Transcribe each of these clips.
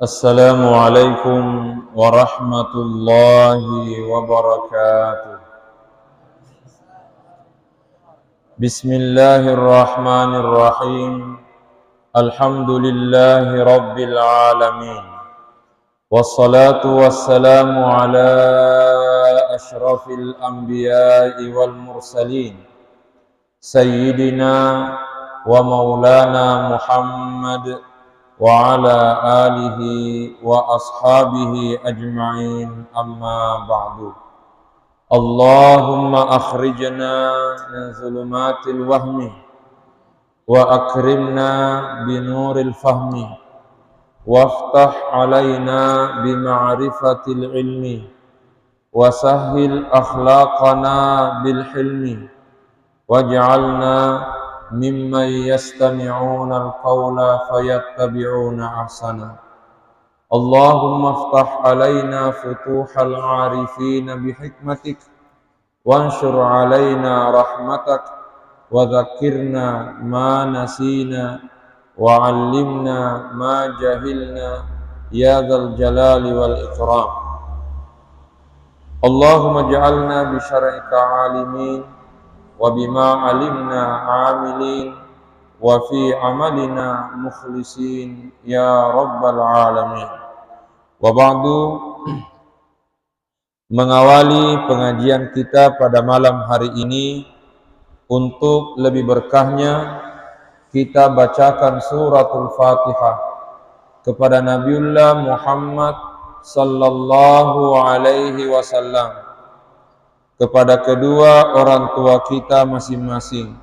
السلام عليكم ورحمة الله وبركاته. بسم الله الرحمن الرحيم. الحمد لله رب العالمين، والصلاة والسلام على أشرف الأنبياء والمرسلين سيدنا ومولانا محمد وعلى آله وأصحابه أجمعين، أما بعد. اللهم أخرجنا من ظلمات الوهم وأكرمنا بنور الفهم وافتح علينا بمعرفة العلم وسهل أخلاقنا بالحلم واجعلنا ممن يستمعون القول فيتبعون أحسنه. اللهم افتح علينا فتوح العارفين بحكمتك وانشر علينا رحمتك وذكرنا ما نسينا وعلمنا ما جهلنا يا ذا الجلال والإكرام. اللهم اجعلنا بشرعك عالمين وبما علمنا عاملين وفي عملنا مخلصين يا رب العالمين. Waba'du, mengawali pengajian kita pada malam hari ini, untuk lebih berkahnya kita bacakan suratul Fatihah kepada Nabiullah Muhammad sallallahu alaihi wasallam, kepada kedua orang tua kita masing-masing,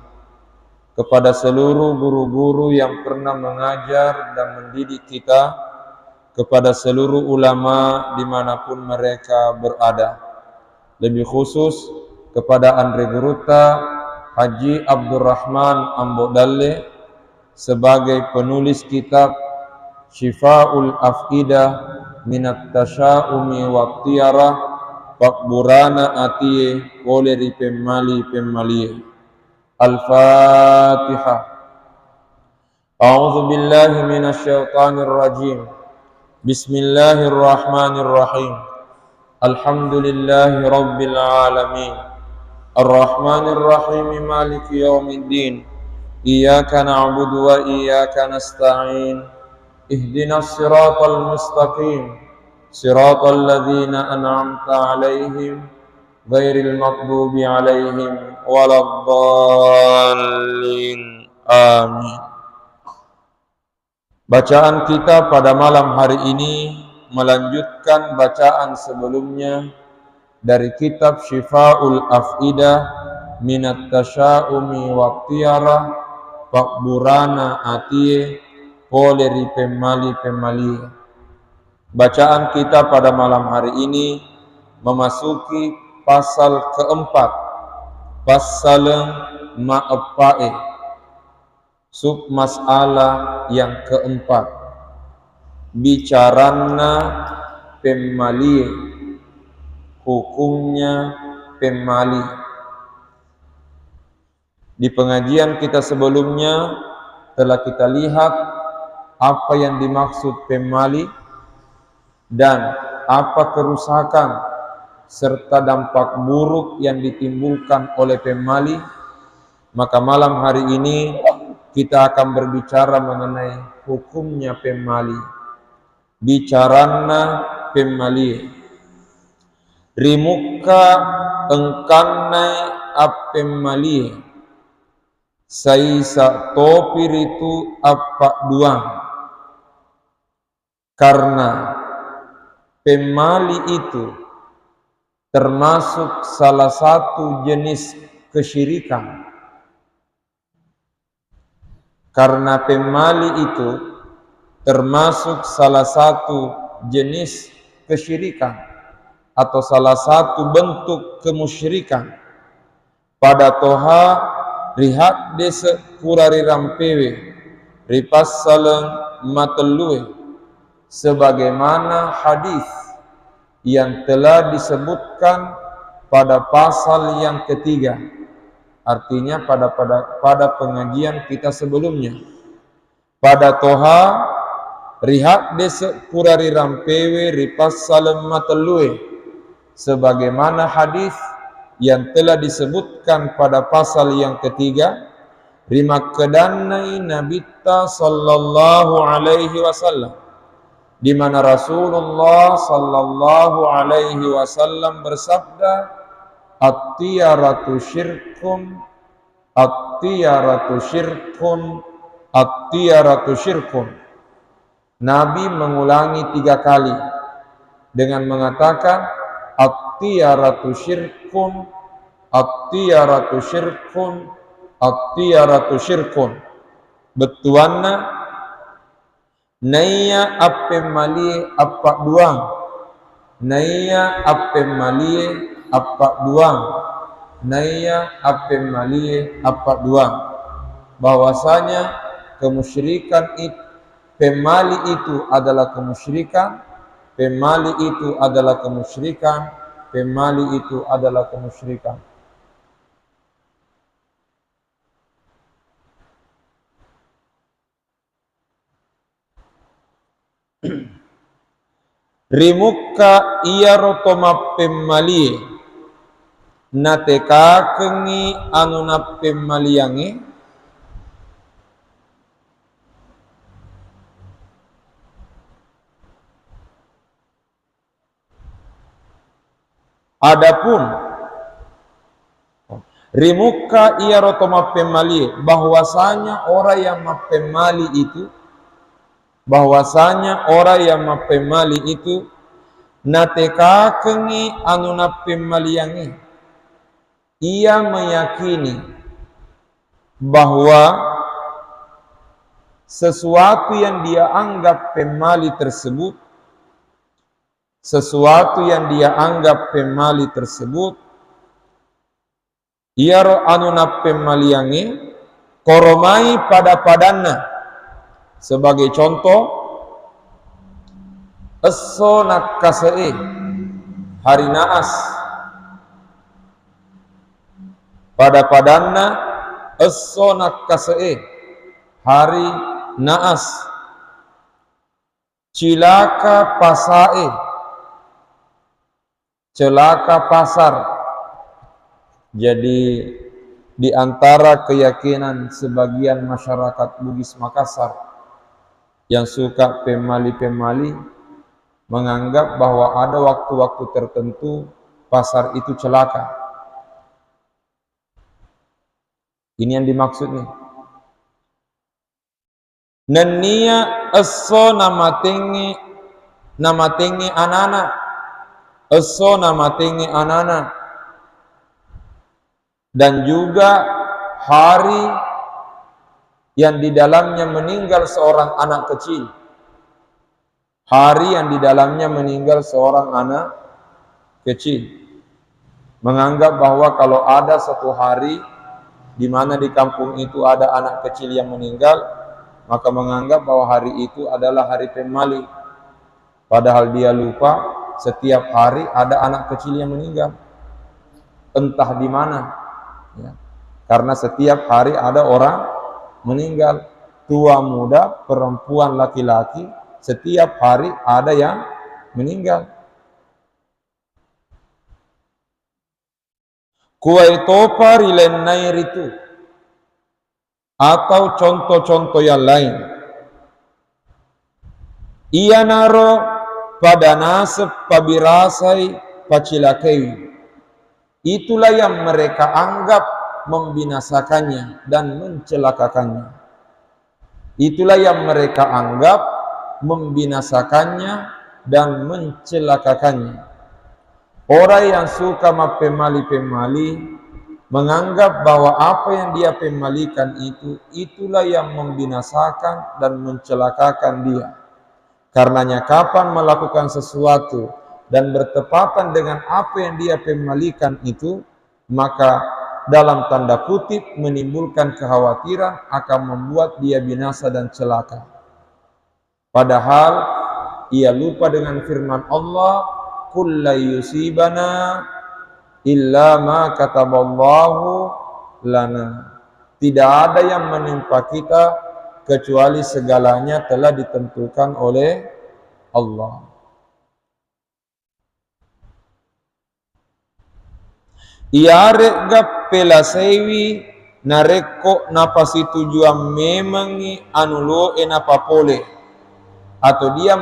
kepada seluruh guru-guru yang pernah mengajar dan mendidik kita, kepada seluruh ulama dimanapun mereka berada, lebih khusus kepada Andre Guruta Haji Abdurrahman Ambodalle sebagai penulis kitab Syifa'ul Af'idah Minat Tasya'umi Waqtiyarah Pakburana Atiye Koleri Pemali. Al-Fatihah. A'udzu billahi minasyaitonir rajim. Bismillahirrahmanirrahim. Alhamdulillahi rabbil alamin. Ar-Rahmanir Rahim, Maliki yaumiddin. Iyyaka na'budu wa iyyaka nasta'in. Ihdinas siratal mustaqim. Siratal ladzina an'amta 'alaihim ghairil maghdubi 'alaihim waladdallin. Amin. Bacaan kita pada malam hari ini melanjutkan bacaan sebelumnya dari kitab Syifa'ul Af'idah Minat Tasya'umi Waqtiyarah Pakburana Atiye Koleri Pemali. Bacaan kita pada malam hari ini memasuki pasal keempat, pasal ma'apae, sub masalah yang keempat, bicarana pemali, hukumnya pemali. Di pengajian kita sebelumnya telah kita lihat apa yang dimaksud pemali dan apa kerusakan serta dampak buruk yang ditimbulkan oleh pemali. Maka malam hari ini kita akan berbicara mengenai hukumnya pemali. Bicarana pemali. Rimuka engkanai apemali. Saisa topiritu apa duang. Karena pemali itu termasuk salah satu jenis kesyirikan. Karena pemali itu termasuk salah satu jenis kesyirikan atau salah satu bentuk kemusyrikan. Pada toha rihat desa kurari rampewe ripas saleng matelue, sebagaimana hadis yang telah disebutkan pada pasal yang ketiga, artinya pada pengajian kita sebelumnya. Pada toha rihat desa purari rampewe ripas salem matelue, sebagaimana hadis yang telah disebutkan pada pasal yang ketiga, rimakkedanai nabita sallallahu alaihi wasallam, di mana Rasulullah sallallahu alaihi wasallam bersabda, at-tiyaratu syirkun, at-tiyaratu syirkun, at-tiyaratu syirkun. Nabi mengulangi 3 kali dengan mengatakan at-tiyaratu syirkun, at-tiyaratu syirkun, at-tiyaratu syirkun. Betuanna naya ape malie apa duang, naya ape malie apa duang, naya ape malie apa duang. Bahwasanya kemusyrikan itu, pemali itu adalah kemusyrikan, pemali itu adalah kemusyrikan, pemali itu adalah kemusyrikan. Rimuka iya rotoma pemali nateka kengi anuna pemaliange adapun rimuka iya rotoma pemali, bahwasanya orang yang mapemali itu, bahwasanya orang yang mapemali itu nateka kengi anuna pemaliange, ia meyakini bahwa sesuatu yang dia anggap pemali tersebut, sesuatu yang dia anggap pemali tersebut, ia anuna pemaliange koromai pada padanna. Sebagai contoh, eso nakasee hari naas, pada padanna eso nakasee hari naas, cilaka pasae, celaka pasar. Jadi di antara keyakinan sebagian masyarakat Bugis Makassar yang suka pemali-pemali menganggap bahwa ada waktu-waktu tertentu pasar itu celaka. Ini yang dimaksudnya. Nenia eso nama tengi anana, eso nama tengi anana, dan juga hari yang di dalamnya meninggal seorang anak kecil, hari yang di dalamnya meninggal seorang anak kecil. Menganggap bahwa kalau ada satu hari di mana di kampung itu ada anak kecil yang meninggal, maka menganggap bahwa hari itu adalah hari pemali. Padahal dia lupa setiap hari ada anak kecil yang meninggal, entah di mana, ya. Karena setiap hari ada orang meninggal, tua muda, perempuan, laki-laki, setiap hari ada yang meninggal. Kuwaitopa rilennair itu, atau contoh-contoh yang lain, ia naro pada nasib pabirasai pacilakai, itulah yang mereka anggap membinasakannya dan mencelakakannya. Itulah yang mereka anggap membinasakannya dan mencelakakannya. Orang yang suka pemali-pemali menganggap bahwa apa yang dia pemalikan itu, itulah yang membinasakan dan mencelakakan dia. Karenanya kapan melakukan sesuatu dan bertepatan dengan apa yang dia pemalikan itu, maka dalam tanda kutip menimbulkan kekhawatiran akan membuat dia binasa dan celaka. Padahal ia lupa dengan firman Allah, "Qul la yusibana illa ma kataballahu lana." Tidak ada yang menimpa kita kecuali segalanya telah ditentukan oleh Allah. Iare ga pelasewi nareko napasi tujuan memangi anulo napapole, atau dia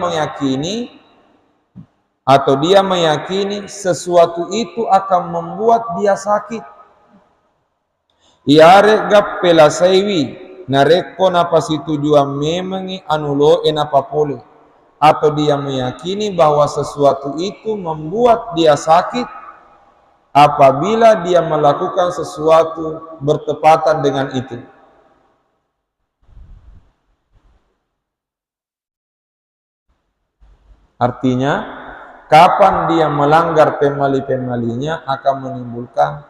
meyakini sesuatu itu akan membuat dia sakit. Iare ga pelasewi nareko napasi tujuan memangi anulo napapole, atau dia meyakini bahwa sesuatu itu membuat dia sakit apabila dia melakukan sesuatu bertepatan dengan itu. Artinya, kapan dia melanggar pemali-pemalinya akan menimbulkan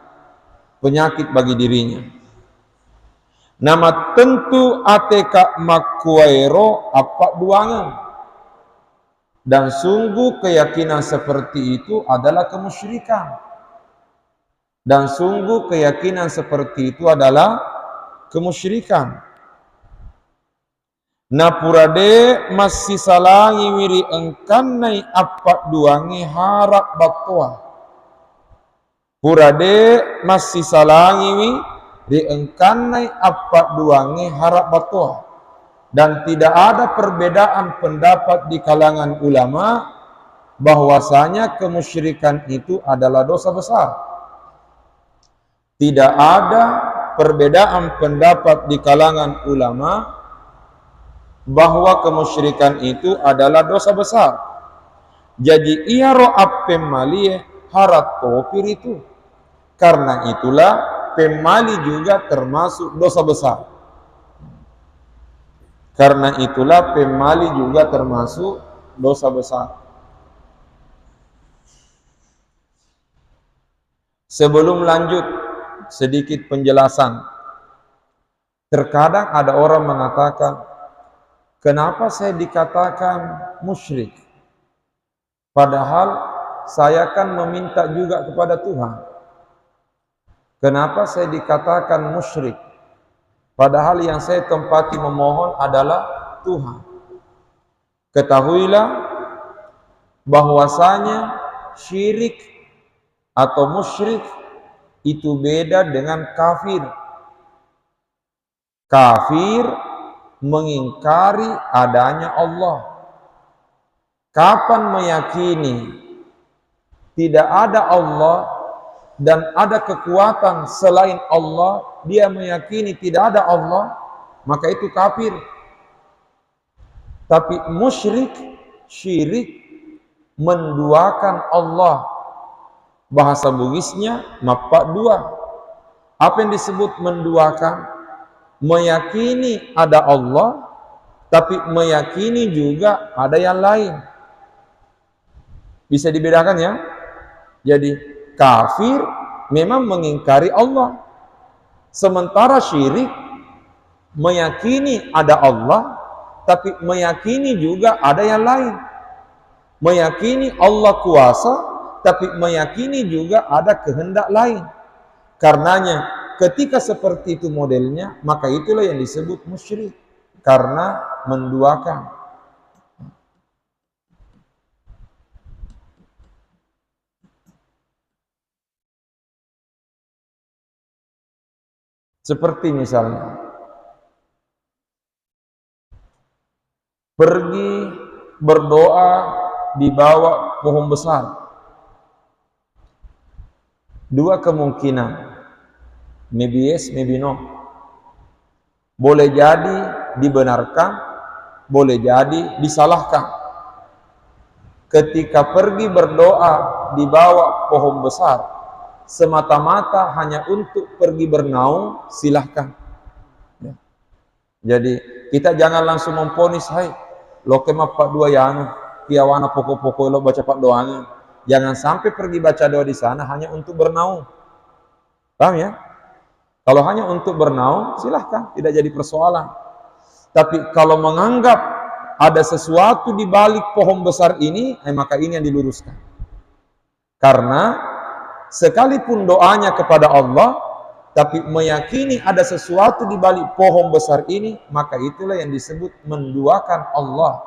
penyakit bagi dirinya. Nama tentu ateka makuairo apa duangan. Dan sungguh keyakinan seperti itu adalah kemusyrikan. Dan sungguh keyakinan seperti itu adalah kemusyrikan. Napurade masih salangi wiri engkanai apa duangi harap batwa. Purade masih salangi wiri engkanai apa duangi harap batwa. Dan tidak ada perbedaan pendapat di kalangan ulama bahwasanya kemusyrikan itu adalah dosa besar. Tidak ada perbedaan pendapat di kalangan ulama bahwa kemusyrikan itu adalah dosa besar. Jadi ia ro'ab pemalie harat topir itu. Karena itulah pemali juga termasuk dosa besar. Karena itulah pemali juga termasuk dosa besar. Sebelum lanjut, sedikit penjelasan. Terkadang ada orang mengatakan, kenapa saya dikatakan musyrik? Padahal saya kan meminta juga kepada Tuhan. Kenapa saya dikatakan musyrik? Padahal yang saya tempati memohon adalah Tuhan. Ketahuilah bahwasanya syirik atau musyrik itu beda dengan kafir. Kafir mengingkari adanya Allah. Kapan meyakini tidak ada Allah dan ada kekuatan selain Allah, dia meyakini tidak ada Allah, maka itu kafir. Tapi musyrik, syirik, menduakan Allah. Bahasa Bugisnya mapak dua. Apa yang disebut menduakan? Meyakini ada Allah, tapi meyakini juga ada yang lain. Bisa dibedakan ya? Jadi kafir memang mengingkari Allah. Sementara syirik meyakini ada Allah, tapi meyakini juga ada yang lain. Meyakini Allah kuasa, tapi meyakini juga ada kehendak lain. Karenanya ketika seperti itu modelnya, maka itulah yang disebut musyrik, karena menduakan. Seperti misalnya pergi berdoa di bawah pohon besar. Dua kemungkinan, maybe yes, maybe no. Boleh jadi dibenarkan, boleh jadi disalahkan. Ketika pergi berdoa di bawah pohon besar, semata-mata hanya untuk pergi bernaung, silahkan. Ya. Jadi kita jangan langsung memponis, hai, lo kemah pak dua yanu, kiawana pokok-pokok lo baca pak doanya. Jangan sampai pergi baca doa di sana hanya untuk bernaung. Paham ya? Kalau hanya untuk bernaung, silahkan, tidak jadi persoalan. Tapi kalau menganggap ada sesuatu di balik pohon besar ini, maka ini yang diluruskan. Karena sekalipun doanya kepada Allah, tapi meyakini ada sesuatu di balik pohon besar ini, maka itulah yang disebut menduakan Allah.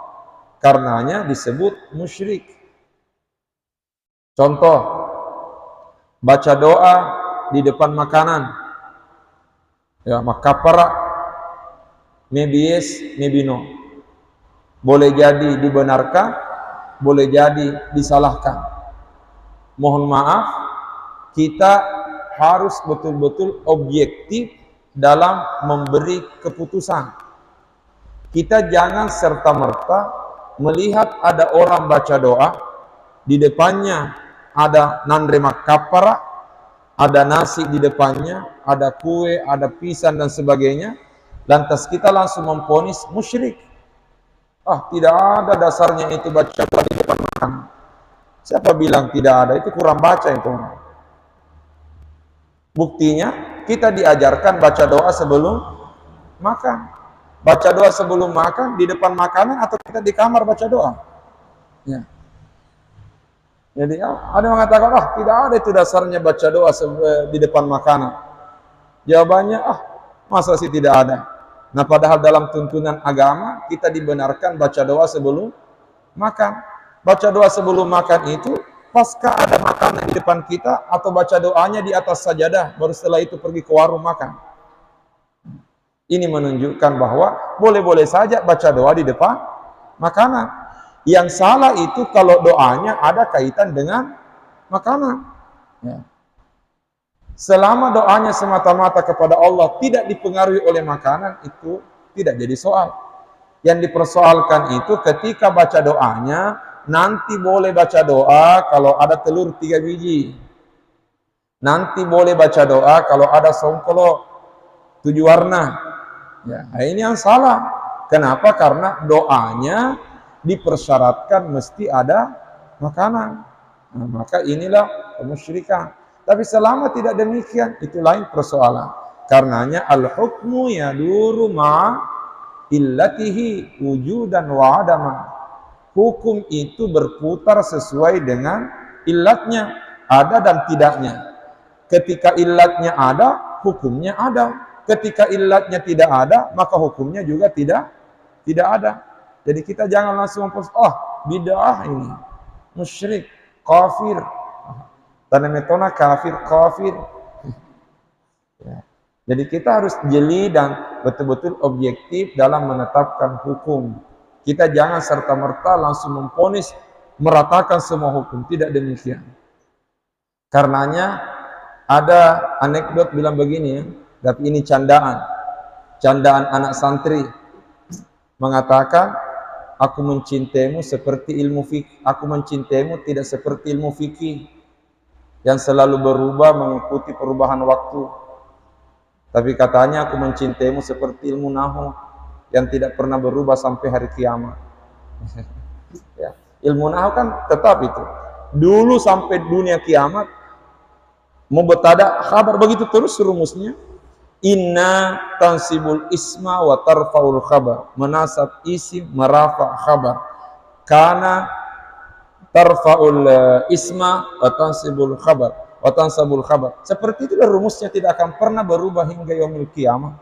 Karenanya disebut musyrik. Contoh, baca doa di depan makanan. Ya, maka para maybe yes, maybe no. Boleh jadi dibenarkan, boleh jadi disalahkan. Mohon maaf, kita harus betul-betul objektif dalam memberi keputusan. Kita jangan serta-merta melihat ada orang baca doa, di depannya ada nandremak kapara, ada nasi di depannya, ada kue, ada pisang dan sebagainya, lantas kita langsung memvonis musyrik. Tidak ada dasarnya itu baca doa di depan makanan. Siapa bilang tidak ada? Itu kurang baca itu orang. Buktinya kita diajarkan baca doa sebelum makan. Baca doa sebelum makan di depan makanan atau kita di kamar baca doa? Ya. Jadi ada yang mengatakan, tidak ada itu dasarnya baca doa di depan makanan. Jawabannya, masa sih tidak ada? Nah, padahal dalam tuntunan agama kita dibenarkan baca doa sebelum makan. Baca doa sebelum makan itu pasca ada makanan di depan kita, atau baca doanya di atas sajadah, baru setelah itu pergi ke warung makan. Ini menunjukkan bahwa boleh-boleh saja baca doa di depan makanan. Yang salah itu kalau doanya ada kaitan dengan makanan. Ya. Selama doanya semata-mata kepada Allah tidak dipengaruhi oleh makanan, itu tidak jadi soal. Yang dipersoalkan itu ketika baca doanya, nanti boleh baca doa kalau ada telur 3 biji. Nanti boleh baca doa kalau ada songkolo 7 warna. Ya, ini yang salah. Kenapa? Karena doanya dipersyaratkan mesti ada makanan. Nah, maka inilah kemusyrikan. Tapi selama tidak demikian, itu lain persoalan. Karenanya al-hukmu yaduru ma illatihi wujudan wa adaman. Hukum itu berputar sesuai dengan illatnya, ada dan tidaknya. Ketika illatnya ada, hukumnya ada. Ketika illatnya tidak ada, maka hukumnya juga tidak ada. Jadi kita jangan langsung bid'ah ini, musyrik, kafir. Tanametona kafir. Ya. Jadi kita harus jeli dan betul-betul objektif dalam menetapkan hukum. Kita jangan serta-merta langsung memvonis meratakan semua hukum, tidak demikian. Karenanya ada anekdot bilang begini ya, tapi ini candaan anak santri, mengatakan, aku mencintaimu seperti ilmu fikih, aku mencintaimu tidak seperti ilmu fikih yang selalu berubah mengikuti perubahan waktu. Tapi katanya aku mencintaimu seperti ilmu nahwu yang tidak pernah berubah sampai hari kiamat. Ya. Ilmu nahwu kan tetap itu. Dulu sampai dunia kiamat, mubtada khabar, begitu terus rumusnya. Inna tansibul isma wa tarfaul khabar. Menasab isim, merafa khabar. Kana tarfaul isma wa tansibul khabar. Wa tansabul khabar. Seperti itulah rumusnya, tidak akan pernah berubah hingga yaumil qiyamah.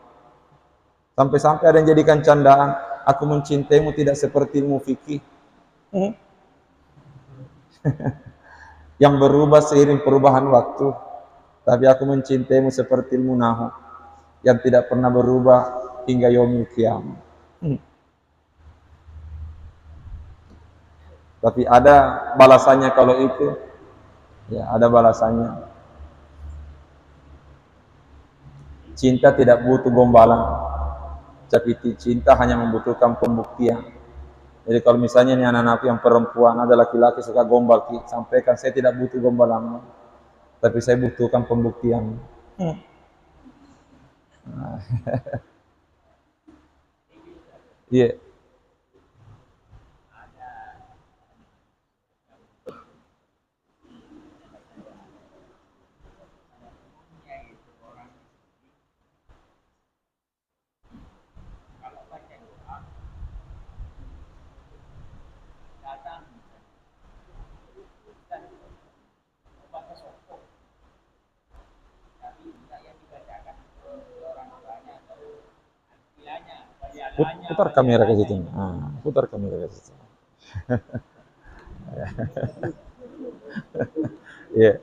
Sampai-sampai ada yang jadikan candaan, aku mencintaimu tidak seperti ilmu fikih. Yang berubah seiring perubahan waktu. Tapi aku mencintaimu seperti ilmu nahwu yang tidak pernah berubah hingga yaumil qiyamah. Tapi ada balasannya kalau itu. Ya, ada balasannya. Cinta tidak butuh gombalan. Tapi cinta hanya membutuhkan pembuktian. Jadi kalau misalnya ini anak-anak yang perempuan, ada laki-laki suka gombal, sampaikan, saya tidak butuh gombalan, tapi saya butuhkan pembuktian. Iya. putar kamera ke situ. Putar kamera ke situ. Iya.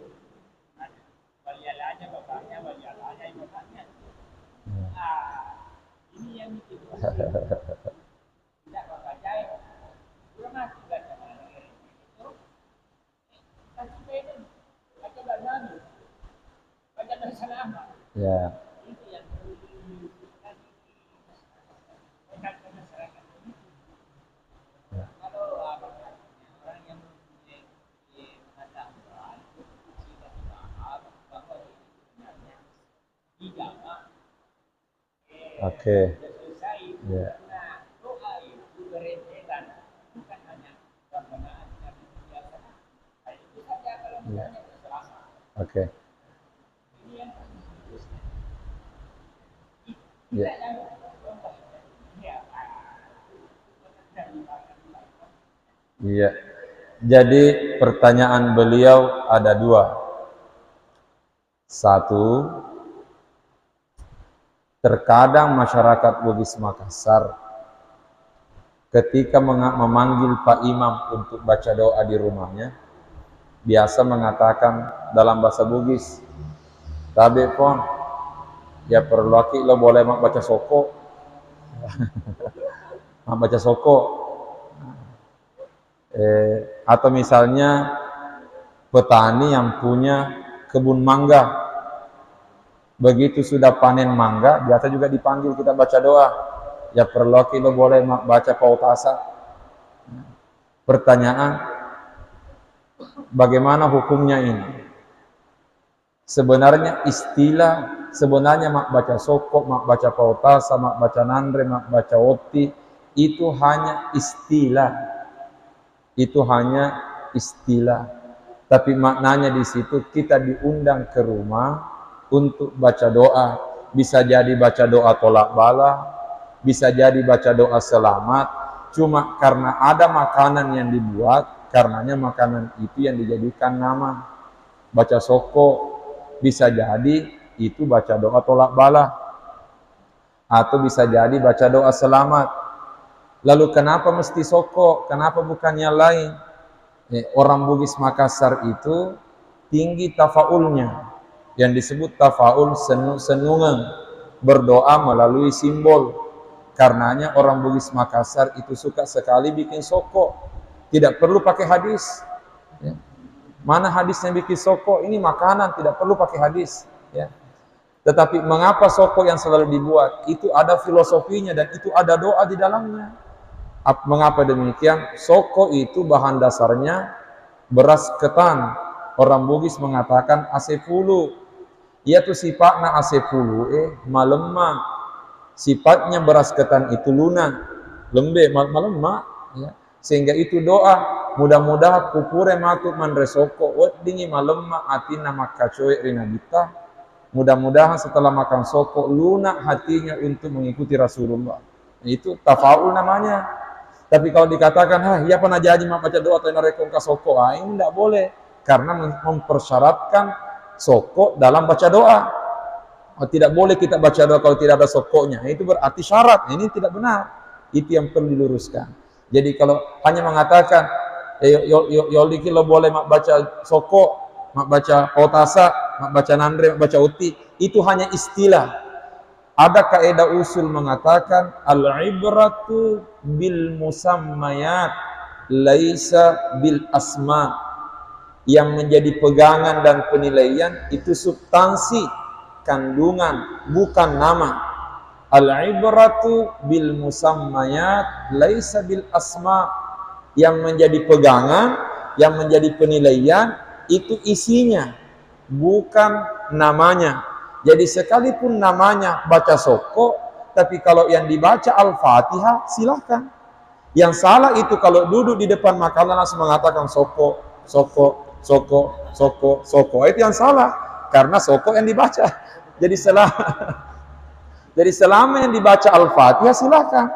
Ya. Oke. Ya. Ya. Oke. Ya. Iya. Jadi pertanyaan beliau ada dua. Satu, terkadang masyarakat Bugis Makassar ketika memanggil Pak Imam untuk baca doa di rumahnya, biasa mengatakan dalam bahasa Bugis, "Tabe pon, ya perlu laki lo boleh mak baca soko." Mak baca soko. Atau misalnya petani yang punya kebun mangga, begitu sudah panen mangga, biasa juga dipanggil kita baca doa, ya perlu lo boleh mak baca pautasa. Pertanyaan, bagaimana hukumnya ini? Sebenarnya sebenarnya mak baca soko, mak baca pautasa, mak baca nandre, mak baca oti, itu hanya istilah. Itu hanya istilah. Tapi maknanya di situ kita diundang ke rumah untuk baca doa. Bisa jadi baca doa tolak bala, bisa jadi baca doa selamat. Cuma karena ada makanan yang dibuat, karenanya makanan itu yang dijadikan nama. Baca soko, bisa jadi itu baca doa tolak bala. Atau bisa jadi baca doa selamat. Lalu kenapa mesti soko? Kenapa bukan yang lain? Orang Bugis Makassar itu tinggi tafaulnya. Yang disebut tafaul senungan, berdoa melalui simbol. Karenanya orang Bugis Makassar itu suka sekali bikin soko. Tidak perlu pakai hadis. Mana hadisnya bikin soko? Ini makanan, tidak perlu pakai hadis. Tetapi mengapa soko yang selalu dibuat? Itu ada filosofinya dan itu ada doa di dalamnya. Mengapa demikian? Soko itu bahan dasarnya beras ketan. Orang Bugis mengatakan asepulu. Ia tuh sifatnya asepulu, malemma. Sifatnya beras ketan itu lunak, lembe, malemma. Sehingga itu doa. Mudah-mudahan kupure matut mandre soko. Dingi malemma atina makacoe rinabita. Mudah-mudahan setelah makan soko lunak hatinya untuk mengikuti Rasulullah. Itu tafaul namanya. Tapi kalau dikatakan, ya pernah jadi mak baca doa atau narekong ke soko, ini tidak boleh. Karena mempersyaratkan soko dalam baca doa. Tidak boleh kita baca doa kalau tidak ada sokonya. Itu berarti syarat. Ini tidak benar. Itu yang perlu diluruskan. Jadi kalau hanya mengatakan, yoliki lo boleh mak baca soko, mak baca potasa, mak baca nandre, mak baca uti, itu hanya istilah. Ada kaidah usul mengatakan al-ibratu bil musammayat laisa bil asma. Yang menjadi pegangan dan penilaian itu substansi, kandungan, bukan nama. Al-ibratu bil musammayat laisa bil asma. Yang menjadi pegangan, yang menjadi penilaian itu isinya, bukan namanya. Jadi sekalipun namanya baca soko, tapi kalau yang dibaca Al-Fatihah silahkan. Yang salah itu kalau duduk di depan makanan langsung mengatakan soko, soko, soko, soko, soko. Itu yang salah, karena soko yang dibaca. Jadi selama yang dibaca Al-Fatihah silahkan.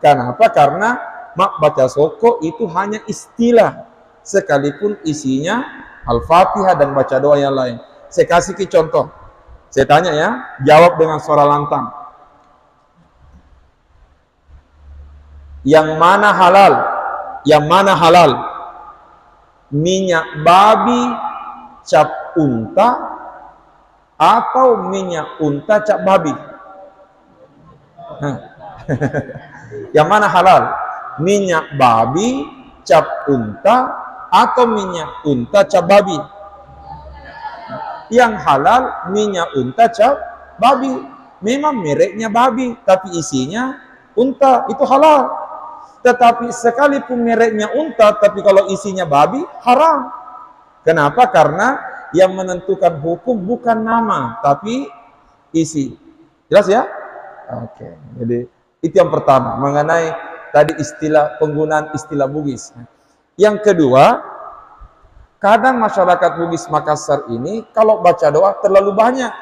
Kenapa? Karena baca soko itu hanya istilah, sekalipun isinya Al-Fatihah dan baca doa yang lain. Saya kasih contoh. Saya tanya ya, jawab dengan suara lantang. Yang mana halal? Yang mana halal? Minyak babi cap unta atau minyak unta cap babi? Yang mana halal? Minyak babi cap unta atau minyak unta cap babi? Yang halal minyak unta cap babi. Memang mereknya babi, tapi isinya unta, itu halal. Tetapi sekalipun mereknya unta, tapi kalau isinya babi, haram. Kenapa? Karena yang menentukan hukum bukan nama, tapi isi. Jelas ya? Oke. Jadi itu yang pertama mengenai tadi penggunaan istilah Bugis. Yang kedua, kadang masyarakat Bugis Makassar ini kalau baca doa terlalu banyak.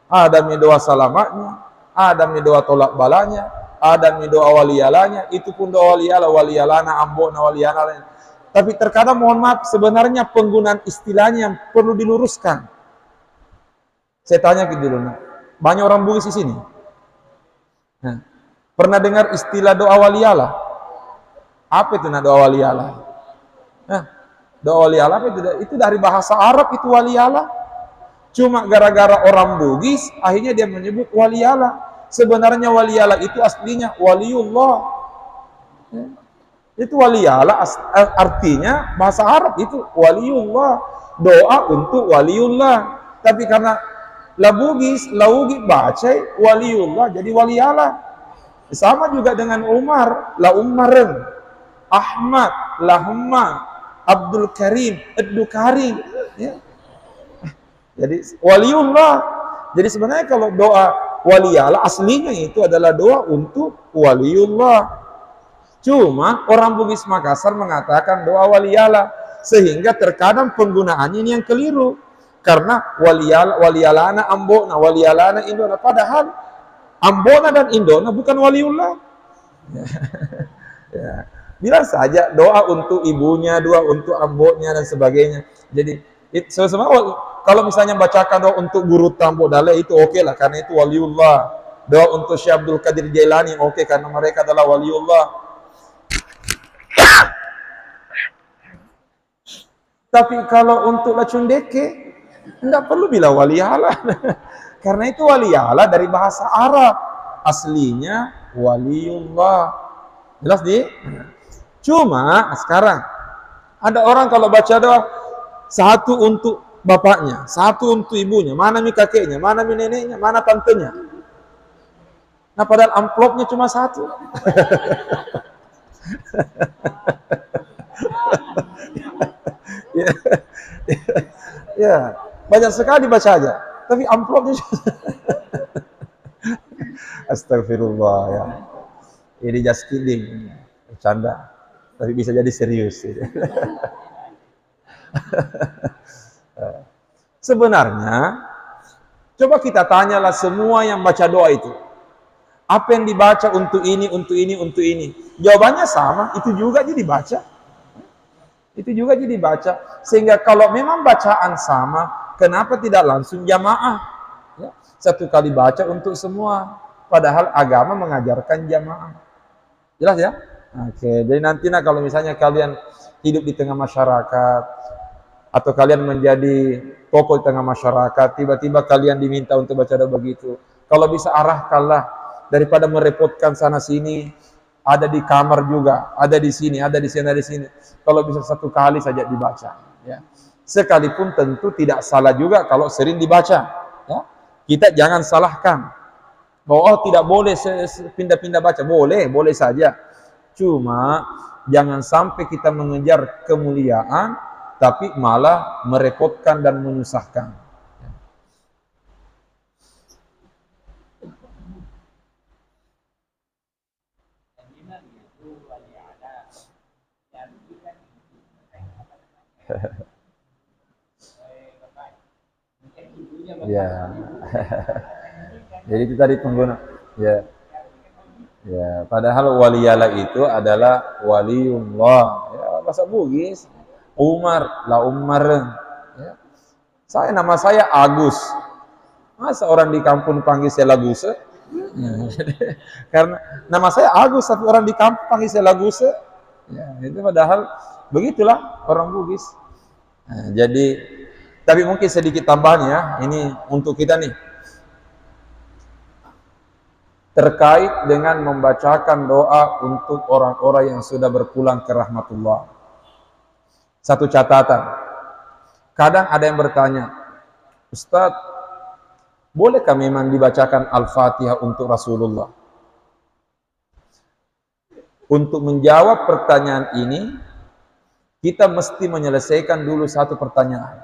Ada doa salamatnya, ada doa tolak balanya, ada doa waliyalanya, itu pun doa waliyalana, ambona, waliyalana. Tapi terkadang mohon maaf, sebenarnya penggunaan istilahnya yang perlu diluruskan. Saya tanya dulu, banyak orang Bugis di sini. Nah, pernah dengar istilah doa waliyala? Apa itu doa waliyala? Nah, doa waliyala itu dari bahasa Arab, itu waliyala. Cuma gara-gara orang Bugis akhirnya dia menyebut waliyala. Sebenarnya waliyala itu aslinya waliullah. Itu waliyala artinya bahasa Arab itu waliullah, doa untuk waliullah. Tapi karena la Bugis baca waliullah jadi waliyala. Sama juga dengan Umar, la Umareng, Ahmad, lahumma, Abdul Karim, Abdul Karim, ya. Jadi waliullah. Jadi sebenarnya kalau doa waliyala aslinya itu adalah doa untuk waliullah. Cuma orang Bugis Makassar mengatakan doa waliyala, sehingga terkadang penggunaannya ini yang keliru. Karena waliyalana ambona, waliyalana indona, padahal ambona dan indona bukan waliullah. Ya. Bilang saja doa untuk ibunya, doa untuk amboknya dan sebagainya. Jadi kalau misalnya bacakan doa untuk guru Tambo Dale itu oke lah, karena itu waliullah. Doa untuk Syekh Abdul Qadir Jailani oke, karena mereka adalah waliullah. Tapi kalau untuk Lacundeke tidak perlu bilang waliyala. Karena itu waliyala dari bahasa Arab, aslinya waliullah. Jelas di? Cuma sekarang ada orang kalau baca doa, satu untuk bapaknya, satu untuk ibunya, mana mi kakeknya, mana mi neneknya, mana tantenya. Nah padahal amplopnya cuma satu. Ya, banyak sekali baca aja, tapi amplopnya astagfirullah ya. Ini just kidding, bercanda, tapi bisa jadi serius. Sebenarnya, coba kita tanyalah semua yang baca doa itu, apa yang dibaca untuk ini, untuk ini, untuk ini. Jawabannya sama, itu juga jadi baca. Itu juga jadi baca. Sehingga kalau memang bacaan sama, kenapa tidak langsung jamaah? Ya, satu kali baca untuk semua. Padahal agama mengajarkan jamaah. Jelas ya? Oke, jadi nanti kalau misalnya kalian hidup di tengah masyarakat, atau kalian menjadi tokoh di tengah masyarakat, tiba-tiba kalian diminta untuk baca doa begitu. Kalau bisa arahkanlah, daripada merepotkan sana sini, ada di kamar juga, ada di sini, ada di sini, ada di sini. Kalau bisa satu kali saja dibaca, ya. Sekalipun tentu tidak salah juga kalau sering dibaca, ya. Kita jangan salahkan bahwa tidak boleh pindah-pindah baca, boleh saja. Cuma jangan sampai kita mengejar kemuliaan, tapi malah merepotkan dan menyusahkan. Ya. Jadi itu tadi pengguna. Ya. Ya, padahal waliyala itu adalah waliullah. Ya, bahasa Bugis. Umar, la Umareng. Ya. Nama saya Agus. Masa orang di kampung panggil saya Laguse? Karena nama saya Agus, tapi orang di kampung panggil saya Laguse. Ya, itu padahal begitulah orang Bugis. Nah, jadi, tapi mungkin sedikit tambahan ya, ini untuk kita nih. Terkait dengan membacakan doa untuk orang-orang yang sudah berpulang ke rahmatullah. Satu catatan. Kadang ada yang bertanya, Ustaz, bolehkah memang dibacakan Al-Fatihah untuk Rasulullah? Untuk menjawab pertanyaan ini, kita mesti menyelesaikan dulu satu pertanyaan.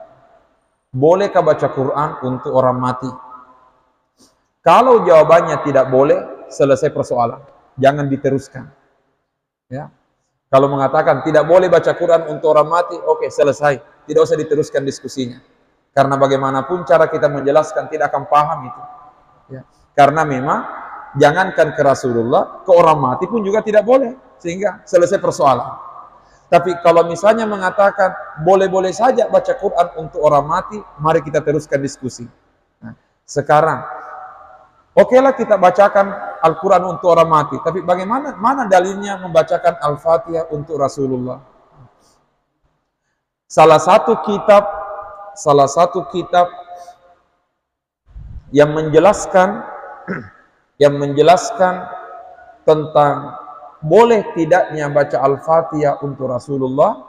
Bolehkah baca Quran untuk orang mati? Kalau jawabannya tidak boleh, selesai persoalan. Jangan diteruskan. Ya. Kalau mengatakan tidak boleh baca Quran untuk orang mati, oke, selesai. Tidak usah diteruskan diskusinya. Karena bagaimanapun cara kita menjelaskan tidak akan paham itu. Ya. Karena memang jangankan ke Rasulullah, ke orang mati pun juga tidak boleh. Sehingga selesai persoalan. Tapi kalau misalnya mengatakan boleh-boleh saja baca Quran untuk orang mati, mari kita teruskan diskusi. Nah, sekarang okelah kita bacakan Al-Quran untuk orang mati, tapi mana dalilnya membacakan Al-Fatihah untuk Rasulullah? Salah satu kitab yang menjelaskan tentang boleh tidaknya baca Al-Fatihah untuk Rasulullah,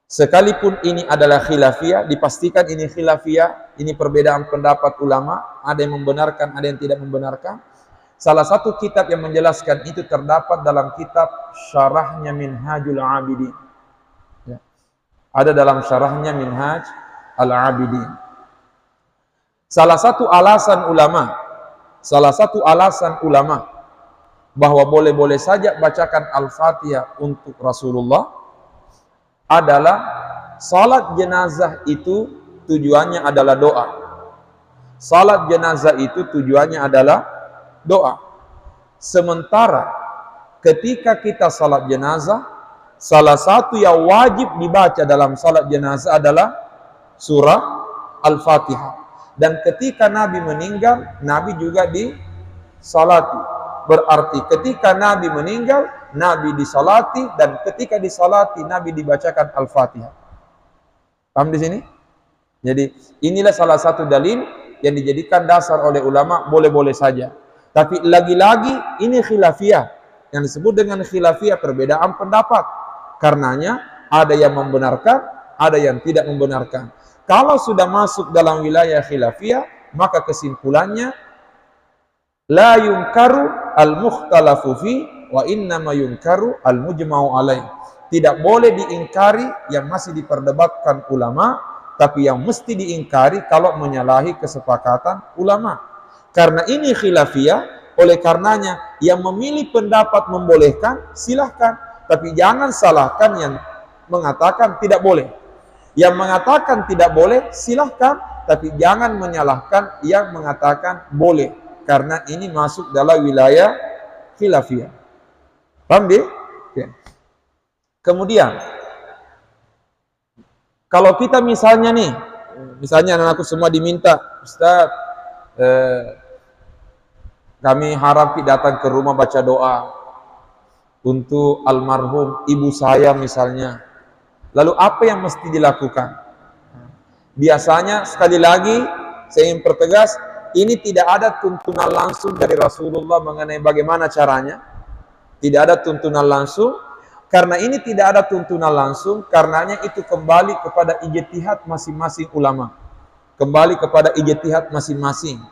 sekalipun ini adalah khilafiyah, dipastikan ini khilafiyah, ini perbedaan pendapat ulama, ada yang membenarkan, ada yang tidak membenarkan. Salah satu kitab yang menjelaskan itu terdapat dalam kitab syarahnya Minhajul Abidin. Ya. Ada dalam syarahnya Minhaj Al-Abidin. Salah satu alasan ulama bahwa boleh-boleh saja bacakan Al-Fatihah untuk Rasulullah adalah salat jenazah itu tujuannya adalah doa. Salat jenazah itu tujuannya adalah doa. Sementara ketika kita salat jenazah, salah satu yang wajib dibaca dalam salat jenazah adalah surah Al-Fatihah. Dan ketika Nabi meninggal, Nabi juga disalati. Berarti ketika Nabi meninggal, Nabi disalati, dan ketika disalati Nabi dibacakan Al-Fatihah. Paham di sini? Jadi inilah salah satu dalil yang dijadikan dasar oleh ulama boleh-boleh saja. Tapi lagi-lagi ini khilafiyah. Yang disebut dengan khilafiyah perbedaan pendapat. Karenanya ada yang membenarkan, ada yang tidak membenarkan. Kalau sudah masuk dalam wilayah khilafiyah, maka kesimpulannya la yunkaru al-mukhtalafu fi wa innama yunkaru al-mujma'u alaih. Tidak boleh diingkari yang masih diperdebatkan ulama, tapi yang mesti diingkari kalau menyalahi kesepakatan ulama. Karena ini khilafiyah, oleh karenanya yang memilih pendapat membolehkan, silahkan. Tapi jangan salahkan yang mengatakan tidak boleh. Yang mengatakan tidak boleh, silahkan. Tapi jangan menyalahkan yang mengatakan boleh. Karena ini masuk dalam wilayah khilafiyah. Paham dia? Okay. Kemudian, kalau kita misalnya anak-anakku semua diminta, Ustaz, kami harap datang ke rumah baca doa untuk almarhum ibu saya misalnya. Lalu apa yang mesti dilakukan? Biasanya sekali lagi saya ingin pertegas, ini tidak ada tuntunan langsung dari Rasulullah mengenai bagaimana caranya. Tidak ada tuntunan langsung. Karena ini tidak ada tuntunan langsung, karenanya itu kembali kepada ijtihad masing-masing ulama. Kembali kepada ijtihad masing-masing.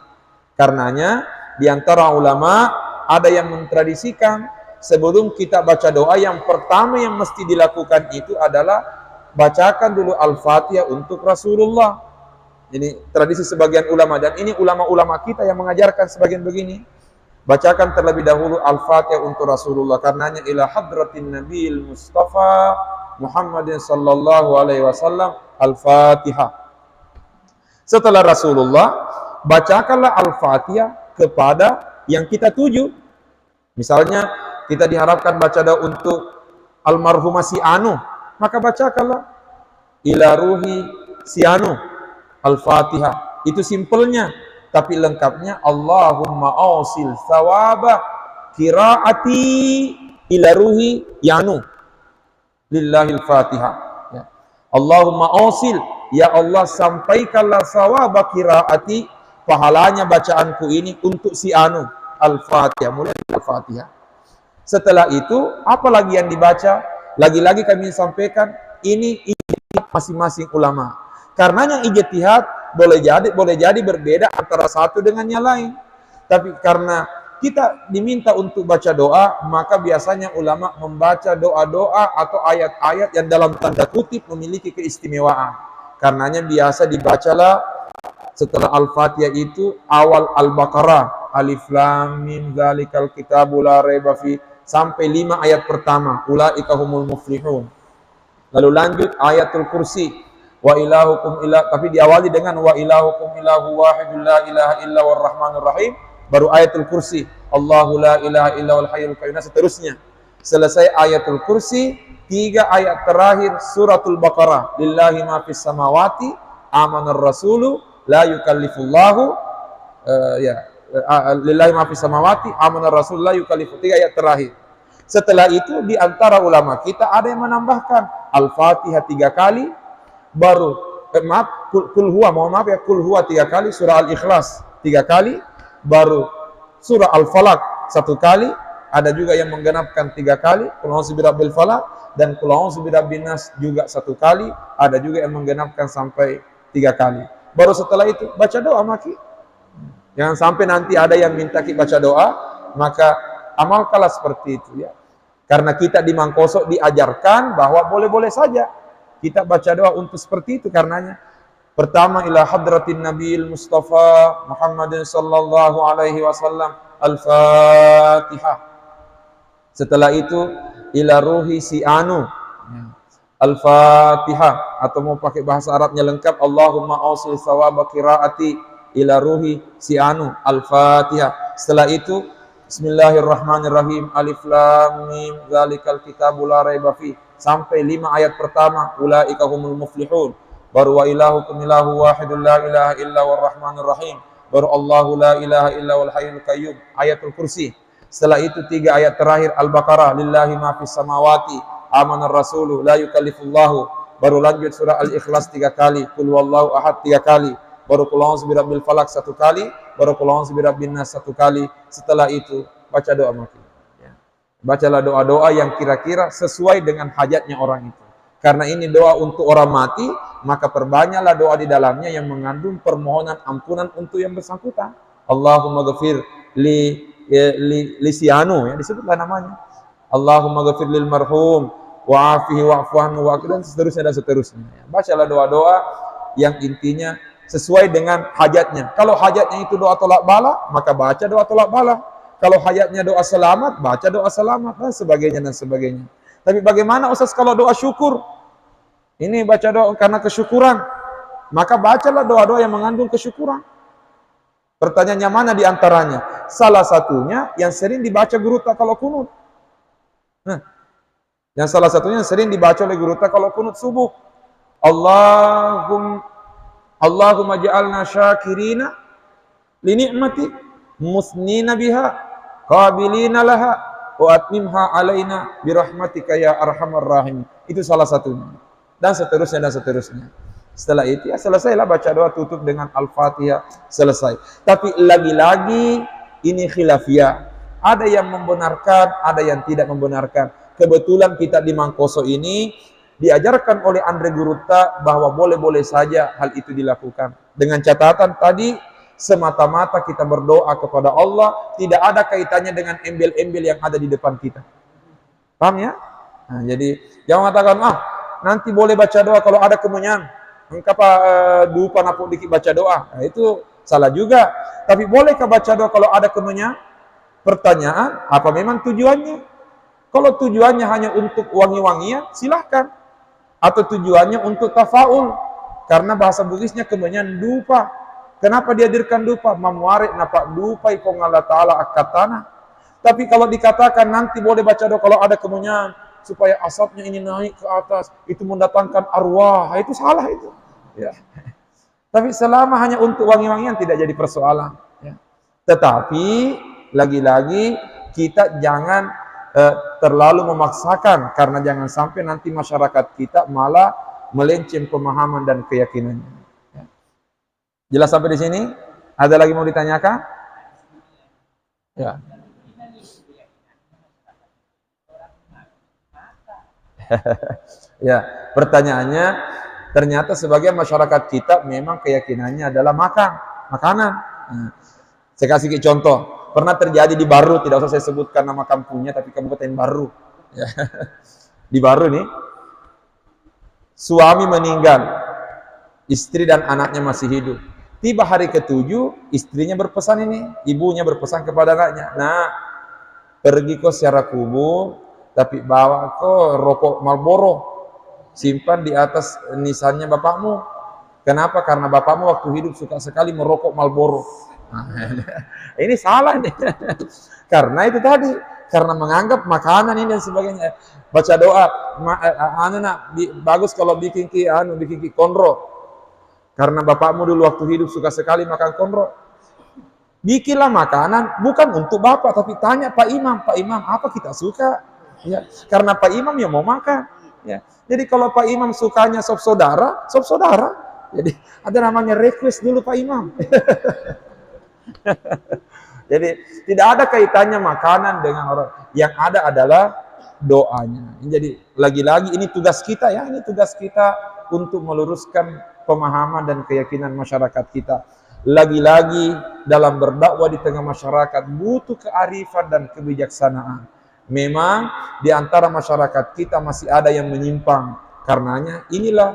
Karenanya di antara ulama ada yang mentradisikan sebelum kita baca doa, yang pertama yang mesti dilakukan itu adalah bacakan dulu Al-Fatihah untuk Rasulullah. Ini tradisi sebagian ulama, dan ini ulama-ulama kita yang mengajarkan sebagian begini. Bacakan terlebih dahulu Al-Fatihah untuk Rasulullah. Karenanya ila hadratin Nabil Mustafa Muhammadin sallallahu alaihi wasallam Al-Fatihah. Setelah Rasulullah, bacakanlah Al-Fatihah kepada yang kita tuju. Misalnya kita diharapkan baca doa untuk almarhumah si Anu, maka bacakanlah ila ruhi si Anu Al-Fatihah. Itu simpelnya. Tapi lengkapnya Allahumma ausil thawaba qiraati ila ruhi yanu lillahil fatihah. Ya. Allahumma ausil, ya Allah sampaikanlah thawaba qiraati, pahalanya bacaanku ini untuk si anu. Al-Fatihah, mulai Al-Fatihah. Setelah itu, apa lagi yang dibaca? Lagi-lagi kami sampaikan, ini ijtihad masing-masing ulama. Karenanya ijtihad boleh jadi berbeda antara satu dengan yang lain. Tapi karena kita diminta untuk baca doa, maka biasanya ulama membaca doa-doa atau ayat-ayat yang dalam tanda kutip memiliki keistimewaan. Karenanya biasa dibacalah setelah Al-Fatihah itu awal Al-Baqarah, Alif Lam Mim Dzalikal Kitabu La Raiba Fi, sampai 5 ayat pertama, ulaika humul muflihun. Lalu lanjut ayatul kursi, wa ilahukum ilah, tapi diawali dengan wa ilahukum ilahu wahidul la ilaha illa war rahmanur rahim. Baru ayatul kursi, Allahu la ilaha illa wal hayyul qayyum, seterusnya. Selesai ayatul kursi, 3 ayat terakhir suratul Baqarah, lillahi ma fis samawati amanar rasulu la yukallifullahu lillahi ma fis samawati amanar rasul la yukallifu, 3 ayat terakhir. Setelah itu di antara ulama kita ada yang menambahkan Al-Fatihah 3 kali, baru kul huwa 3 kali, surah Al-Ikhlas 3 kali, baru surah Al-Falaq 1 kali, ada juga yang menggenapkan 3 kali, qul a'udzu birabbil falaq, dan qul a'udzu birabbin nas juga 1 kali, ada juga yang menggenapkan sampai 3 kali. Baru setelah itu baca doa maki. Jangan sampai nanti ada yang minta kita baca doa, maka amalkanlah seperti itu ya. Karena kita di Mangkoso diajarkan bahwa boleh-boleh saja kita baca doa untuk seperti itu. Karenanya pertama, ila hadratin nabiyil mustafa Muhammadin sallallahu alaihi wasallam, Al-Fatihah. Setelah itu ila ruhi si anu, Al-Fatihah, atau mau pakai bahasa Arabnya lengkap, Allahumma ausil thawaba qiraati ila ruhi si anu, Al-Fatihah. Setelah itu Bismillahirrahmanirrahim, Alif Lam Mim Dzalikal Kitabu La Raiba Fi, sampai 5 ayat pertama, ulaika humul muflihun. Baru wa ilahukum ilahu wahidul la ilaha illa war rahmanur rahim. Baru Allahu la ilaha illa wal hayyul qayyum, ayatul kursi. Setelah itu 3 ayat terakhir Al-Baqarah, lillahi ma fis samawati amanar rasulu la yukallifullahu. Baru lanjut surah Al-Ikhlas 3 kali, qul huwallahu ahad 3 kali, baru qul a'udzu birabbil falaq 1 kali, baru qul a'udzu birabbin nas 1 kali. Setelah itu baca doa maki. Ya. Bacalah doa-doa yang kira-kira sesuai dengan hajatnya orang itu. Karena ini doa untuk orang mati, maka perbanyaklah doa di dalamnya yang mengandung permohonan ampunan untuk yang bersangkutan. Allahumma ghafir li sianu, ya disebutlah namanya. Allahumma ghafir lil marhum wa'afihi wa'fu anhu dan seterusnya dan seterusnya. Bacalah doa-doa yang intinya sesuai dengan hajatnya. Kalau hajatnya itu doa tolak bala, maka baca doa tolak bala. Kalau hajatnya doa selamat, baca doa selamat, dan sebagainya dan sebagainya. Tapi bagaimana Ustaz kalau doa syukur? Ini baca doa karena kesyukuran, maka bacalah doa-doa yang mengandung kesyukuran. Pertanyaannya mana di antaranya? Salah satunya yang sering dibaca guru tak kalau kunut. Yang salah satunya yang sering dibaca oleh guru tak kalau kunut subuh. Allahumma ja'alna syakirina li ni'mati musnina biha qabilina laha wa atmimha alaina birahmatika ya arhamar rahim. Itu salah satunya. Dan seterusnya dan seterusnya. Setelah itu ya selesailah baca doa, tutup dengan Al-Fatihah, selesai. Tapi lagi-lagi ini khilafiyah. Ada yang membenarkan, ada yang tidak membenarkan. Kebetulan kita di Mangkoso ini diajarkan oleh Andre Gurutta bahwa boleh-boleh saja hal itu dilakukan. Dengan catatan tadi, semata-mata kita berdoa kepada Allah, tidak ada kaitannya dengan embel-embel yang ada di depan kita. Paham ya? Nah, jadi jangan mengatakan, nanti boleh baca doa kalau ada kemenyan. Engkapa dupa napuk dikit baca doa. Nah, itu salah juga. Tapi bolehkah baca doa kalau ada kemenyan? Pertanyaan, apa memang tujuannya? Kalau tujuannya hanya untuk wangi-wangian, silahkan. Atau tujuannya untuk tafaul. Karena bahasa Bugisnya kemenyan dupa. Kenapa dihadirkan dupa? Mamuarik napak dupa ikong Allah Ta'ala akatana. Tapi kalau dikatakan nanti boleh baca doa kalau ada kemenyan, supaya asapnya ini naik ke atas, itu mendatangkan arwah, itu salah itu. Ya. Tapi selama hanya untuk wangi-wangian tidak jadi persoalan. Ya. Tetapi lagi-lagi kita jangan terlalu memaksakan, karena jangan sampai nanti masyarakat kita malah melenceng pemahaman dan keyakinannya. Ya. Jelas sampai di sini? Ada lagi mau ditanyakan? Ya. Ya, pertanyaannya, ternyata sebagian masyarakat kita memang keyakinannya adalah makanan. Saya kasih contoh, pernah terjadi di Baru, tidak usah saya sebutkan nama kampungnya, tapi Kabupaten Baru. Ya. Di Baru nih, suami meninggal, istri dan anaknya masih hidup. Tiba hari ke-7, istrinya berpesan ini, ibunya berpesan kepada anaknya, "Nah, pergi kok secara kubur, tapi bawa kok rokok Marlboro, simpan di atas nisannya bapakmu. Kenapa? Karena bapakmu waktu hidup suka sekali merokok Marlboro." Nah, ini salah nih. Karena itu tadi, karena menganggap makanan ini dan sebagainya. Baca doa, bagus kalau bikin ki konro. Karena bapakmu dulu waktu hidup suka sekali makan konro. Bikinlah makanan bukan untuk bapak, tapi tanya Pak Imam, "Pak Imam, apa kita suka?" Ya, karena Pak Imam ya mau makan. Ya. Jadi kalau Pak Imam sukanya sop saudara. Jadi ada namanya request dulu Pak Imam. Jadi tidak ada kaitannya makanan dengan orang. Yang ada adalah doanya. Jadi lagi-lagi ini tugas kita ya, ini tugas kita untuk meluruskan pemahaman dan keyakinan masyarakat kita. Lagi-lagi dalam berdakwah di tengah masyarakat butuh kearifan dan kebijaksanaan. Memang di antara masyarakat kita masih ada yang menyimpang. Karenanya inilah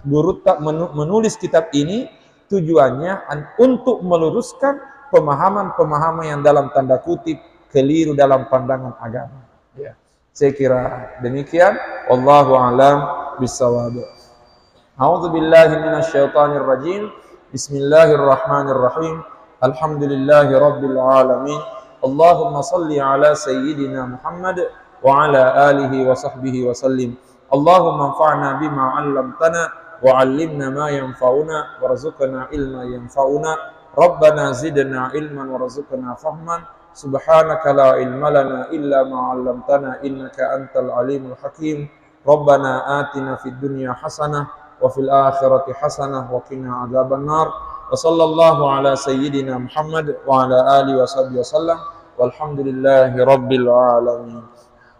guru tak menulis kitab ini tujuannya untuk meluruskan pemahaman-pemahaman yang dalam tanda kutip keliru dalam pandangan agama. Ya. Saya kira demikian. Wallahu a'lam bishawab. A'udzu billahi minasyaitonir rajim. Bismillahirrahmanirrahim. Alhamdulillahi rabbil alamin. Allahumma salli ala sayyidina Muhammad wa ala alihi wa sahbihi wa sallim. Allahumma anfa'na bima 'allamtana wa 'allimna ma yanfa'una warzuqna ilma yanfa'una. Rabbana zidna ilman warzuqna fahman. Subhanaka la ilma lana illa ma 'allamtana innaka antal alimul hakim. Rabbana atina fid dunya hasanah wa fil akhirati hasanah wa qina adzabannar. Wa sallallahu ala sayyidina Muhammad wa ala alihi wa sahbihi wasallam. Walhamdulillahi rabbil alamin.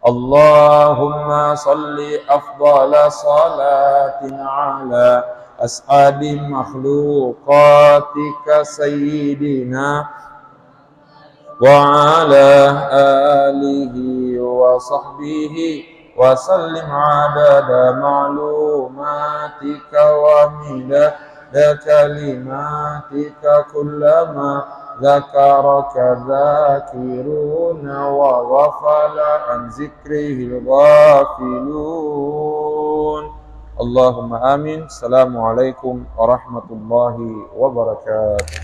Allahumma salli afdala salatin ala as'adi makhluqatika sayyidina wa ala alihi wa sahbihi wa sallim adada ma'lumatika wa midada kalimatika kullama zakaraka zakiruna wa ghafala an zikrihil ghafilun. Allahumma amin. Assalamualaikum warahmatullahi wabarakatuh.